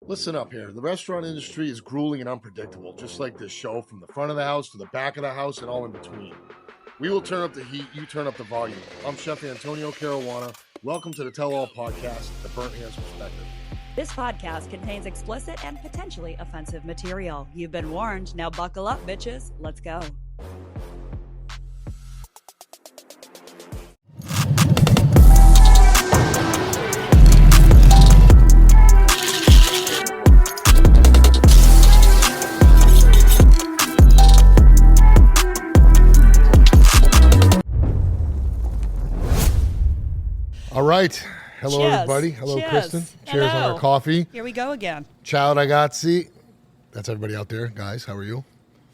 Listen up here. The restaurant industry is grueling and unpredictable, just like this show, from the front of the house to the back of the house and all in between. We will turn up the heat, you turn up the volume. I'm Chef Antonio Caruana. Welcome to the Tell All Podcast, the Burnt Hands Perspective. This podcast contains explicit and potentially offensive material. You've been warned. Now buckle up, bitches. Let's go. All right. Hello, Cheers. everybody. Hello, Cheers. Kristen. Cheers on Hello. our coffee. Here we go again. Ciao, ragazzi. That's everybody out there. Guys, how are you?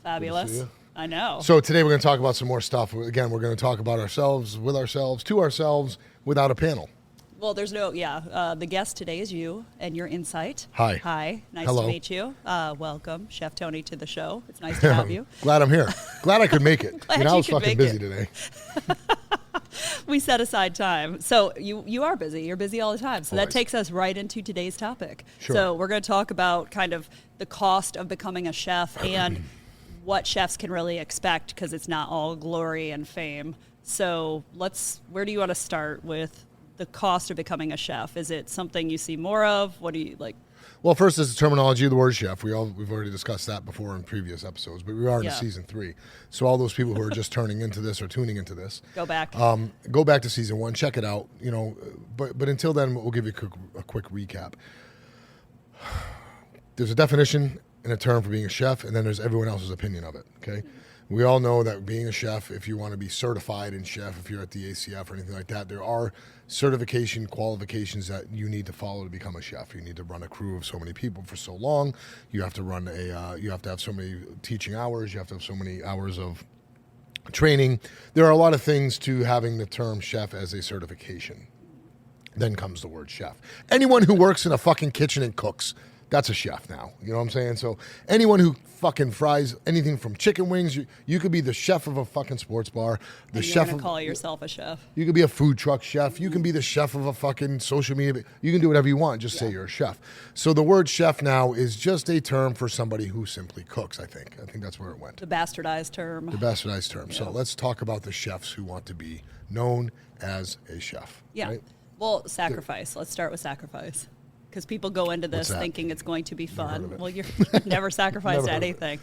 Fabulous. see you. I know. So today we're going to talk about some more stuff. Again, we're going to talk about ourselves, with ourselves, to ourselves, without a panel. Well, there's no, the guest today is you and your insight. Hi. Hi. Nice Hello. to meet you. Welcome, Chef Tony, to the show. It's nice to have you. Glad I'm here. Glad I could make it. Glad I you was could fucking make busy it. today. We set aside time. So you are busy. You're busy all the time. So that Always. takes us right into today's topic. Sure. So we're going to talk about kind of the cost of becoming a chef and what chefs can really expect, because it's not all glory and fame. So where do you want to start with the cost of becoming a chef? Is it something you see more of? What do you like? Well, first is the terminology of the word chef. We've already discussed that before in previous episodes, but we are in Yeah. season 3. So all those people who are just turning into this or tuning into this, Go back. go back to season 1, check it out. But until then, we'll give you a quick recap. There's a definition and a term for being a chef, and then there's everyone else's opinion of it. Okay, we all know that being a chef, if you want to be certified in chef, if you're at the ACF or anything like that, there are certification qualifications that you need to follow to become a chef. You need to run a crew of so many people for so long. You have to run you have to have so many teaching hours. You have to have so many hours of training. There are a lot of things to having the term chef as a certification. Then comes the word chef. Anyone who works in a fucking kitchen and cooks, that's a chef now. You know what I'm saying? So anyone who fucking fries anything from chicken wings, you could be the chef of a fucking sports bar. The and chef you're going of, to call yourself a chef. you could be a food truck chef. You can be the chef of a fucking social media. You can do whatever you want. Just say you're a chef. So the word chef now is just a term for somebody who simply cooks, I think. I think that's where it went. The bastardized term. The bastardized term. So let's talk about the chefs who want to be known as a chef. Yeah. Right? Well, sacrifice. Let's start with sacrifice. Because people go into this What's that? thinking it's going to be heard of fun. it. Well, you've never sacrificed Never heard of it. anything.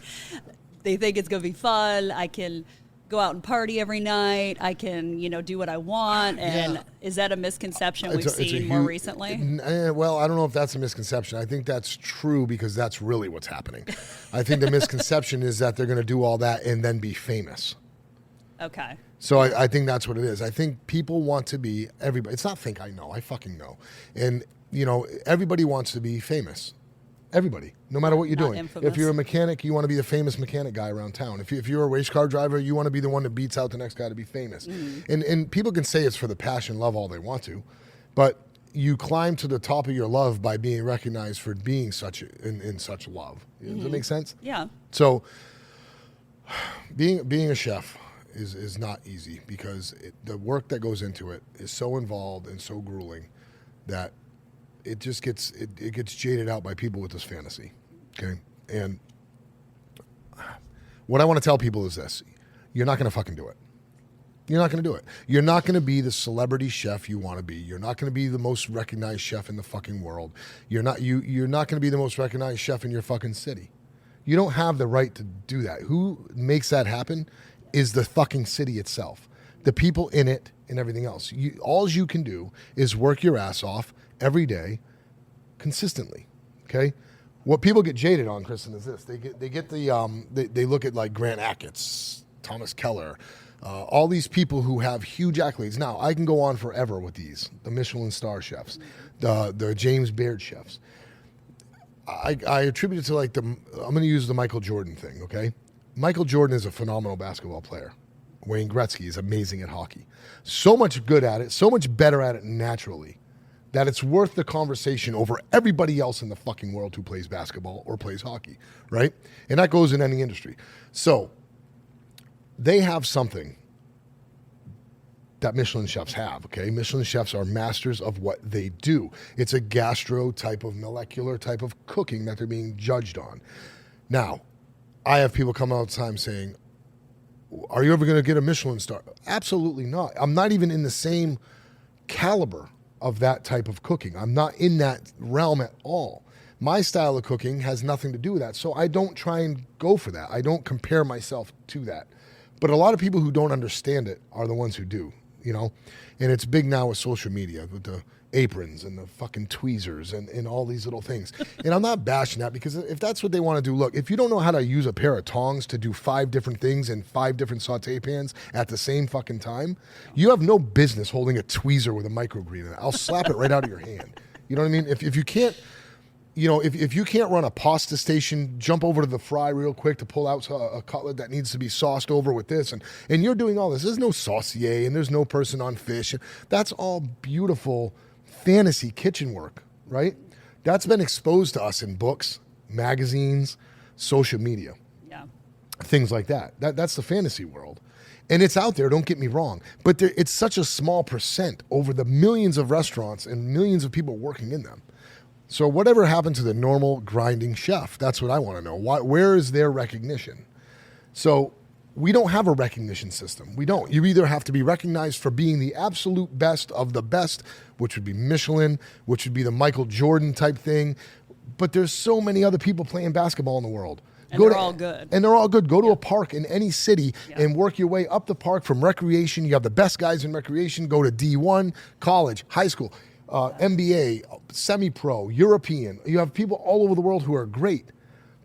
They think it's going to be fun. I can go out and party every night. I can, do what I want. And Yeah. is that a misconception It's we've a seen more huge- recently? Well, I don't know if that's a misconception. I think that's true because that's really what's happening. I think the misconception is that they're going to do all that and then be famous. Okay. So I think that's what it is. I think people want to be everybody. It's not think I know. I fucking know. And, everybody wants to be famous. Everybody, no matter what you're Not doing. infamous. If you're a mechanic, you want to be the famous mechanic guy around town. If you're a race car driver, you want to be the one that beats out the next guy to be famous. And people can say it's for the passion, love all they want to, but you climb to the top of your love by being recognized for being in such love. Does that make sense? Yeah. So being a chef is not easy because the work that goes into it is so involved and so grueling that it just gets jaded out by people with this fantasy. Okay, and what I want to tell people is this: you're not going to fucking do it. You're not going to do it. You're not going to be the celebrity chef you want to be. You're not going to be the most recognized chef in the fucking world. You're not going to be the most recognized chef in your fucking city. You don't have the right to do that. Who makes that happen is the fucking city itself, the people in it and everything else. All you can do is work your ass off every day consistently. Okay? What people get jaded on, Kristen, is this. They look at like Grant Achatz, Thomas Keller, all these people who have huge accolades. Now, I can go on forever with these, the Michelin star chefs, the James Beard chefs. I attribute it to I'm going to use the Michael Jordan thing, okay? Michael Jordan is a phenomenal basketball player. Wayne Gretzky is amazing at hockey. So much good at it, so much better at it naturally, that it's worth the conversation over everybody else in the fucking world who plays basketball or plays hockey, right? And that goes in any industry. So they have something that Michelin chefs have, okay? Michelin chefs are masters of what they do. It's a gastro type of molecular type of cooking that they're being judged on. Now, I have people come all the time saying, are you ever going to get a Michelin star? Absolutely not. I'm not even in the same caliber of that type of cooking. I'm not in that realm at all. My style of cooking has nothing to do with that. So I don't try and go for that. I don't compare myself to that. But a lot of people who don't understand it are the ones who do, you know? And it's big now with social media, with the aprons and the fucking tweezers and all these little things. And I'm not bashing that, because if that's what they want to do, look, if you don't know how to use a pair of tongs to do 5 different things in 5 different saute pans at the same fucking time, you have no business holding a tweezer with a microgreen in it. I'll slap it right out of your hand. You know what I mean? If you can't, you know, if you can't run a pasta station, jump over to the fry real quick to pull out a cutlet that needs to be sauced over with this, and you're doing all this. There's no saucier and there's no person on fish. That's all beautiful fantasy kitchen work, right? That's been exposed to us in books, magazines, social media, things like that. That's the fantasy world. And it's out there, don't get me wrong, but it's such a small percent over the millions of restaurants and millions of people working in them. So whatever happened to the normal grinding chef? That's what I want to know. Where is their recognition? So we don't have a recognition system. We don't. You either have to be recognized for being the absolute best of the best, which would be Michelin, which would be the Michael Jordan type thing. But there's so many other people playing basketball in the world. And they're all good. And they're all good. Go to a park in any city and work your way up the park from recreation. You have the best guys in recreation. Go to D1, college, high school. MBA, semi-pro, European. You have people all over the world who are great,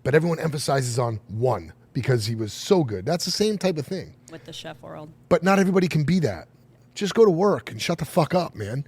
but everyone emphasizes on one because he was so good. That's the same type of thing. With the chef world. But not everybody can be that. Just go to work and shut the fuck up, man.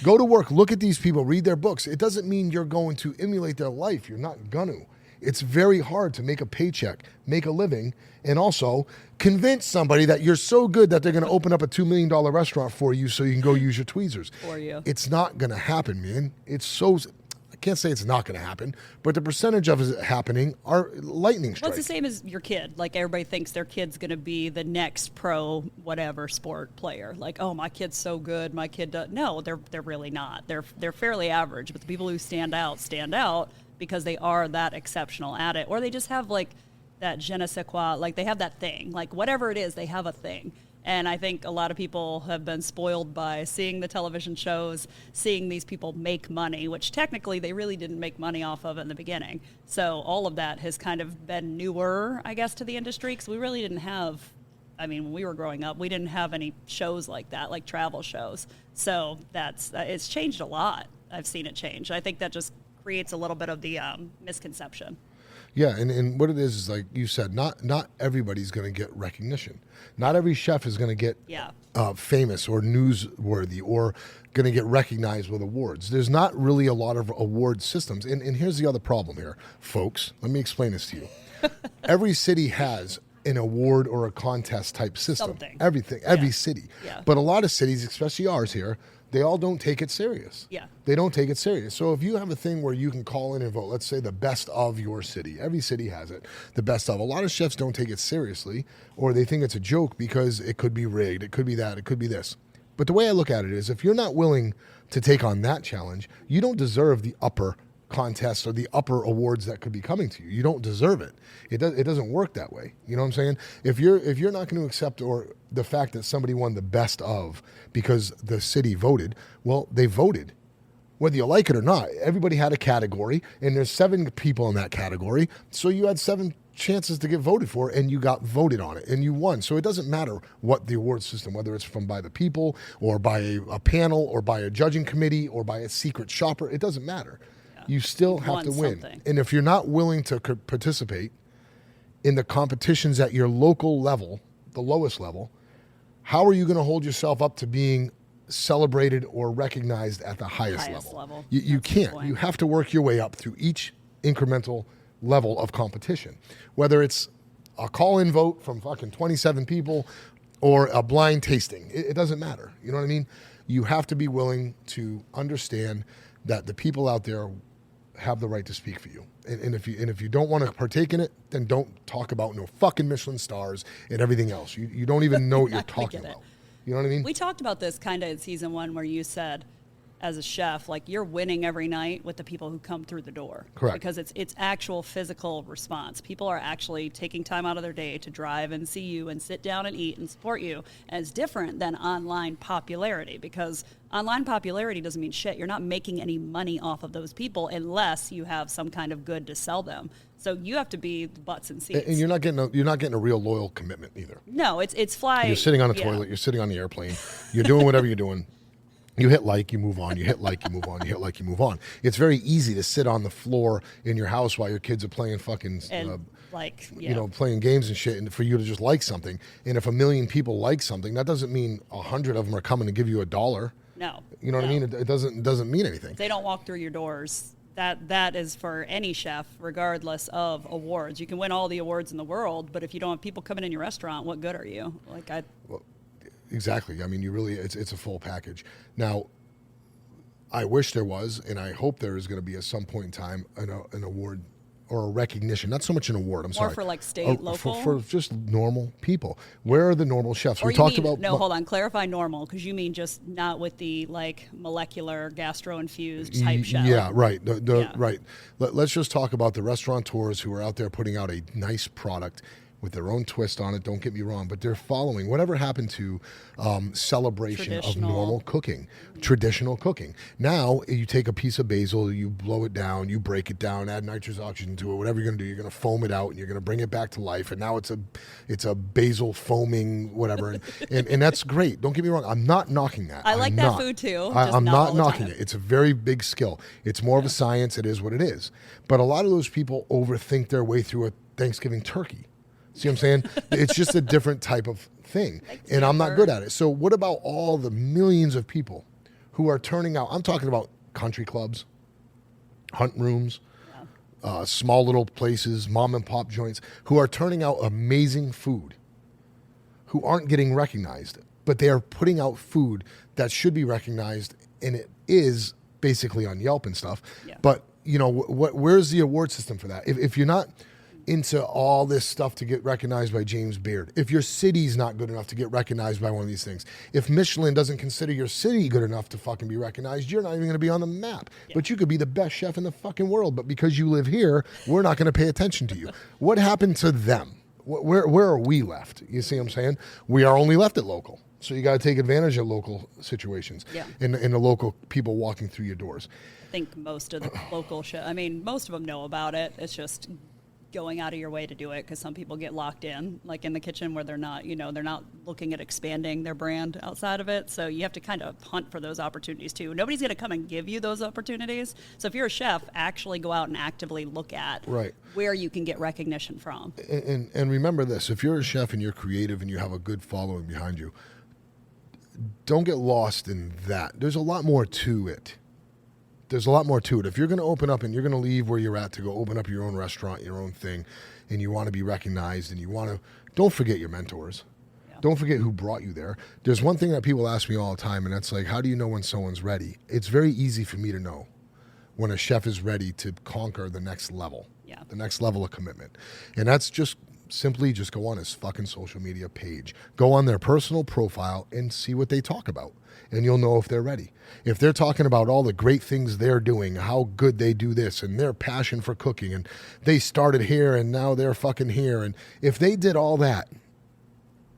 Go to work, look at these people, read their books. It doesn't mean you're going to emulate their life. You're not gonna. It's very hard to make a paycheck, make a living, and also convince somebody that you're so good that they're going to open up a $2 million restaurant for you so you can go use your tweezers. For you. It's not going to happen, man. I can't say it's not going to happen, but the percentage of it happening are lightning strike. Well, it's the same as your kid. Like, everybody thinks their kid's going to be the next pro whatever sport player. Like, oh, my kid's so good. My kid does. No, they're really not. They're fairly average. But the people who stand out because they are that exceptional at it, or they just have like that je ne sais quoi, like they have that thing, like whatever it is, they have a thing. And I think a lot of people have been spoiled by seeing the television shows, seeing these people make money, which technically they really didn't make money off of in the beginning. So all of that has kind of been newer, I guess, to the industry, because we really didn't have, I mean, when we were growing up, we didn't have any shows like that, like travel shows. So it's changed a lot. I've seen it change. I think that just creates a little bit of the misconception. Yeah, and what it is like you said, not everybody's going to get recognition. Not every chef is going to get famous or newsworthy or going to get recognized with awards. There's not really a lot of award systems. And here's the other problem here, folks. Let me explain this to you. Every city has an award or a contest type system. Something. Every city. Yeah. But a lot of cities, especially ours here, they all don't take it serious. Yeah. They don't take it serious. So if you have a thing where you can call in and vote, let's say the best of your city. Every city has it. The best of. A lot of chefs don't take it seriously, or they think it's a joke because it could be rigged. It could be that. It could be this. But the way I look at it is, if you're not willing to take on that challenge, you don't deserve the upper contests or the upper awards that could be coming to you. You don't deserve it. It doesn't work that way. You know what I'm saying? If you're not going to accept the fact that somebody won the best of because the city voted, well, they voted. Whether you like it or not, everybody had a category, and there's 7 people in that category, so you had 7 chances to get voted for, and you got voted on it, and you won. So it doesn't matter what the award system, whether it's by the people or by a panel or by a judging committee or by a secret shopper, it doesn't matter. You still have to win. Something. And if you're not willing to participate in the competitions at your local level, the lowest level, how are you going to hold yourself up to being celebrated or recognized at the highest level? You can't. You have to work your way up through each incremental level of competition. Whether it's a call-in vote from fucking 27 people or a blind tasting, it doesn't matter. You know what I mean? You have to be willing to understand that the people out there have the right to speak for you. And if you don't want to partake in it, then don't talk about no fucking Michelin stars and everything else. You don't even know what you're talking about. You know what I mean? We talked about this kind of in season 1 where you said, as a chef, like you're winning every night with the people who come through the door. Correct. Because it's actual physical response. People are actually taking time out of their day to drive and see you and sit down and eat and support you. And it's different than online popularity, because online popularity doesn't mean shit. You're not making any money off of those people unless you have some kind of good to sell them. So you have to be the butts and seats. And you're not getting a real loyal commitment either. No, it's fly. You're sitting on a toilet. You're sitting on the airplane. You're doing whatever you're doing. You hit like, you move on. You hit like, you move on. You hit like, you move on. It's very easy to sit on the floor in your house while your kids are playing fucking, playing games and shit, and for you to just like something. And if 1 million people like something, that doesn't mean 100 of them are coming to give you $1. No. You know what I mean? It doesn't mean anything. They don't walk through your doors. That is for any chef, regardless of awards. You can win all the awards in the world, but if you don't have people coming in your restaurant, what good are you? Exactly. I mean, it's a full package. Now, I wish there was, and I hope there is going to be at some point in time an award or a recognition. Not so much an award. More for like state, local? For just normal people. Where are the normal chefs? Or hold on. Clarify normal, because you mean just not with the like molecular gastro-infused type chef. Yeah, right. Right. Let's just talk about the restaurateurs who are out there putting out a nice product with their own twist on it, don't get me wrong, but they're following whatever happened to celebration of normal cooking, traditional cooking. Now, you take a piece of basil, you blow it down, you break it down, add nitrous oxygen to it, whatever you're going to do, you're going to foam it out, and you're going to bring it back to life, and now it's a basil foaming whatever, and that's great. Don't get me wrong, I'm not knocking that. I like that food too. I'm not knocking it. It's a very big skill. It's more of a science. It is what it is. But a lot of those people overthink their way through a Thanksgiving turkey. See what I'm saying? It's just a different type of thing. And I'm not good at it. So what about all the millions of people who are turning out? I'm talking about country clubs, hunt rooms, small little places, mom and pop joints, who are turning out amazing food, who aren't getting recognized, but they are putting out food that should be recognized, and it is basically on Yelp and stuff. Yeah. But, where's the award system for that? If you're not into all this stuff to get recognized by James Beard, if your city's not good enough to get recognized by one of these things, if Michelin doesn't consider your city good enough to fucking be recognized, you're not even going to be on the map. Yeah. But you could be the best chef in the fucking world, but because you live here, we're not going to pay attention to you. What happened to them? Where are we left? You see what I'm saying? We are only left at local. So you got to take advantage of local situations and the local people walking through your doors. I think most of the local most of them know about it. It's just going out of your way to do it, because some people get locked in, like in the kitchen, where they're not looking at expanding their brand outside of it. So you have to kind of hunt for those opportunities too. Nobody's going to come and give you those opportunities. So if you're a chef, actually go out and actively look at where you can get recognition from. And remember this: if you're a chef and you're creative and you have a good following behind you, don't get lost in that. There's a lot more to it. There's a lot more to it. If you're going to open up and you're going to leave where you're at to go open up your own restaurant, your own thing, and you want to be recognized, and don't forget your mentors. Yeah. Don't forget who brought you there. There's one thing that people ask me all the time, and that's like, how do you know when someone's ready? It's very easy for me to know when a chef is ready to conquer the next level, the next level of commitment. And that's just simply go on his fucking social media page. Go on their personal profile and see what they talk about. And you'll know if they're ready. If they're talking about all the great things they're doing, how good they do this, and their passion for cooking, and they started here and now they're fucking here. And if they did all that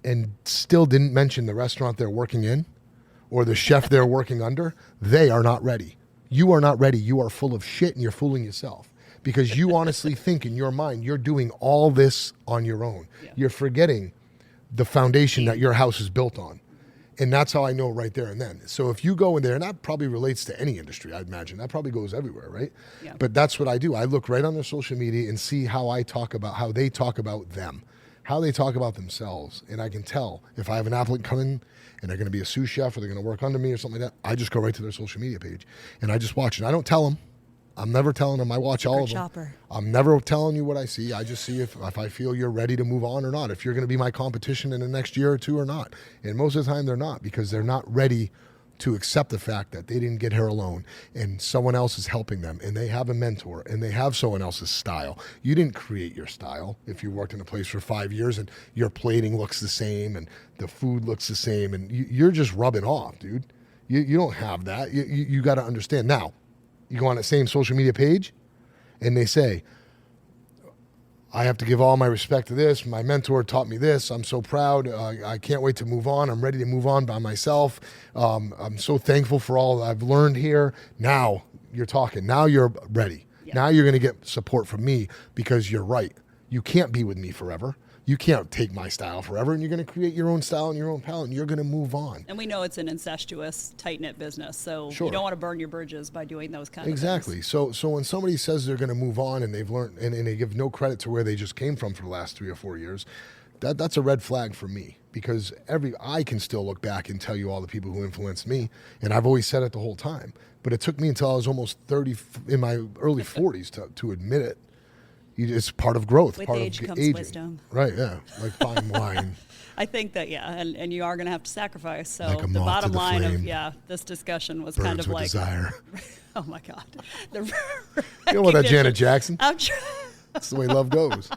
and still didn't mention the restaurant they're working in or the chef they're working under, they are not ready. You are not ready. You are full of shit, and you're fooling yourself. Because you honestly think in your mind you're doing all this on your own. Yeah. You're forgetting the foundation that your house is built on. And that's how I know right there and then. So if you go in there, and that probably relates to any industry, I'd imagine. That probably goes everywhere, right? Yeah. But that's what I do. I look right on their social media and see how they talk about them, how they talk about themselves. And I can tell if I have an applicant come in and they're going to be a sous chef or they're going to work under me or something like that, I just go right to their social media page and I just watch it. I don't tell them. I'm never telling them. I watch all of them. Shopper. I'm never telling you what I see. I just see if I feel you're ready to move on or not, if you're going to be my competition in the next year or two or not. And most of the time they're not, because they're not ready to accept the fact that they didn't get here alone and someone else is helping them and they have a mentor and they have someone else's style. You didn't create your style. If you worked in a place for 5 years and your plating looks the same and the food looks the same and you're just rubbing off, dude. You don't have that. You got to understand. Now, you go on that same social media page and they say, I have to give all my respect to this. My mentor taught me this. I'm so proud. I can't wait to move on. I'm ready to move on by myself. I'm so thankful for all I've learned here. Now you're talking. Now you're ready. Yeah. Now you're going to get support from me because you're right. You can't be with me forever. You can't take my style forever, and you're going to create your own style and your own palette, and you're going to move on. And we know it's an incestuous, tight-knit business, so sure. You don't want to burn your bridges by doing those kind of things. Exactly. So when somebody says they're going to move on and they've learned, and they give no credit to where they just came from for the last 3 or 4 years, that's a red flag for me, because I can still look back and tell you all the people who influenced me, and I've always said it the whole time. But it took me until I was almost 30, in my early 40s, to admit it. It's part of growth. With part age of comes aging. wisdom. Right, yeah. Like fine wine. I think that, and you are going to have to sacrifice. So like the bottom line flame, of, this discussion was burns kind of with like, desire. oh my God. You know what, that Janet Jackson? I'm That's the way love goes.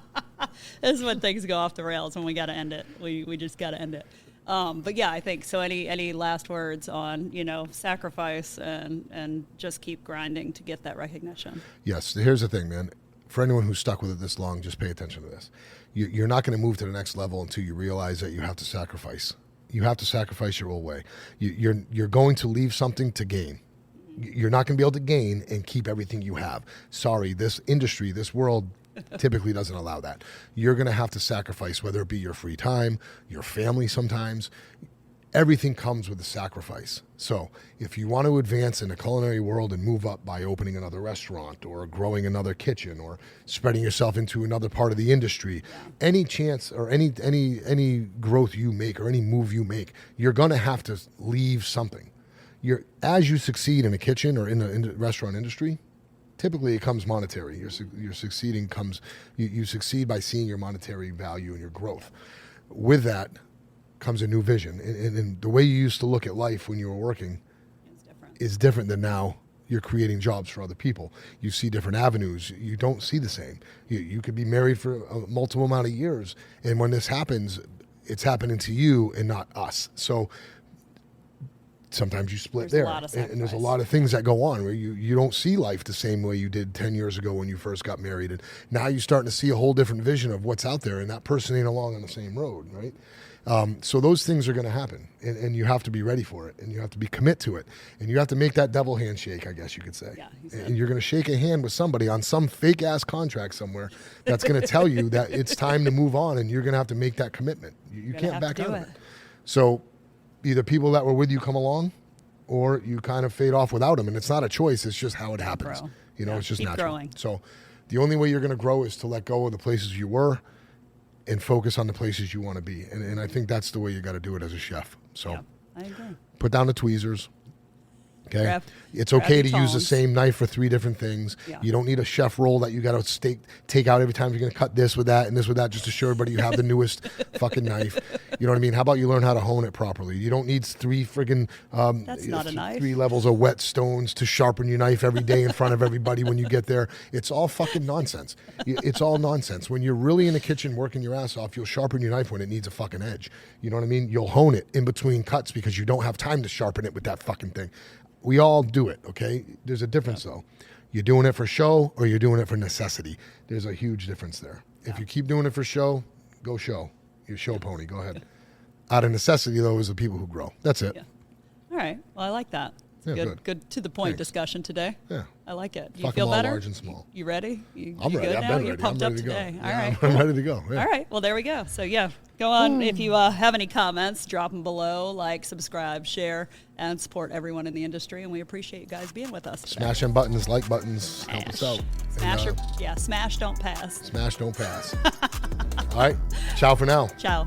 This is when things go off the rails and we got to end it. We just got to end it. But yeah, I think so. Any last words on, sacrifice and just keep grinding to get that recognition? Yes. Here's the thing, man. For anyone who's stuck with it this long, just pay attention to this. You're not going to move to the next level until you realize that you have to sacrifice. You have to sacrifice your old way. You're going to leave something to gain. You're not going to be able to gain and keep everything you have. Sorry, this industry, this world typically doesn't allow that. You're going to have to sacrifice, whether it be your free time, your family sometimes. Everything comes with a sacrifice. So if you want to advance in the culinary world and move up by opening another restaurant or growing another kitchen or spreading yourself into another part of the industry, any chance or any growth you make or any move you make, you're going to have to leave something. As you succeed in a kitchen or in the restaurant industry, typically it comes monetary. Your succeeding comes, you succeed by seeing your monetary value and your growth. With that comes a new vision. And the way you used to look at life when you were working is different than now you're creating jobs for other people. You see different avenues. You don't see the same. You could be married for a multiple amount of years, and when this happens, it's happening to you and not us. So sometimes you split there. And there's a lot of things that go on where you don't see life the same way you did 10 years ago when you first got married. And now you're starting to see a whole different vision of what's out there, and that person ain't along on the same road, right? So those things are going to happen, and you have to be ready for it, and you have to be commit to it, and you have to make that devil handshake, I guess you could say. Yeah, and you're going to shake a hand with somebody on some fake ass contract somewhere that's going to tell you that it's time to move on, and you're going to have to make that commitment. You can't back out of it. So either people that were with you come along, or you kind of fade off without them, and it's not a choice. It's just how it happens. It's just keep natural. Growing. So the only way you're going to grow is to let go of the places you were and focus on the places you want to be. And I think that's the way you got to do it as a chef. So I agree. Put down the tweezers. Okay. It's grab okay to your use the tongs. same knife for 3 different things. Yeah. You don't need a chef roll that you got to take out every time you're going to cut this with that and this with that just to show everybody you have the newest fucking knife. You know what I mean? How about you learn how to hone it properly? You don't need 3 friggin' That's not a knife. 3 levels of whetstones to sharpen your knife every day in front of everybody when you get there. It's all fucking nonsense. It's all nonsense. When you're really in the kitchen working your ass off, you'll sharpen your knife when it needs a fucking edge. You know what I mean? You'll hone it in between cuts because you don't have time to sharpen it with that fucking thing. We all do it, okay? There's a difference, though. You're doing it for show or you're doing it for necessity. There's a huge difference there. If you keep doing it for show, go show. You're a show pony. Go ahead. Out of necessity, though, is the people who grow. That's it. Yeah. All right. Well, I like that. Good to the point discussion today. Yeah. I like it. You Fuck feel them all, better? large and small. You ready? I'm ready. Good I've now? been You're ready. pumped I'm up ready to today. go. All Yeah, right. I'm ready to go. Yeah. All right. Well, there we go. So, go on. If you have any comments, drop them below. Like, subscribe, share, and support everyone in the industry. And we appreciate you guys being with us today. Smash them buttons, like buttons. Help us out. Smash, don't pass. Smash, don't pass. All right. Ciao for now. Ciao.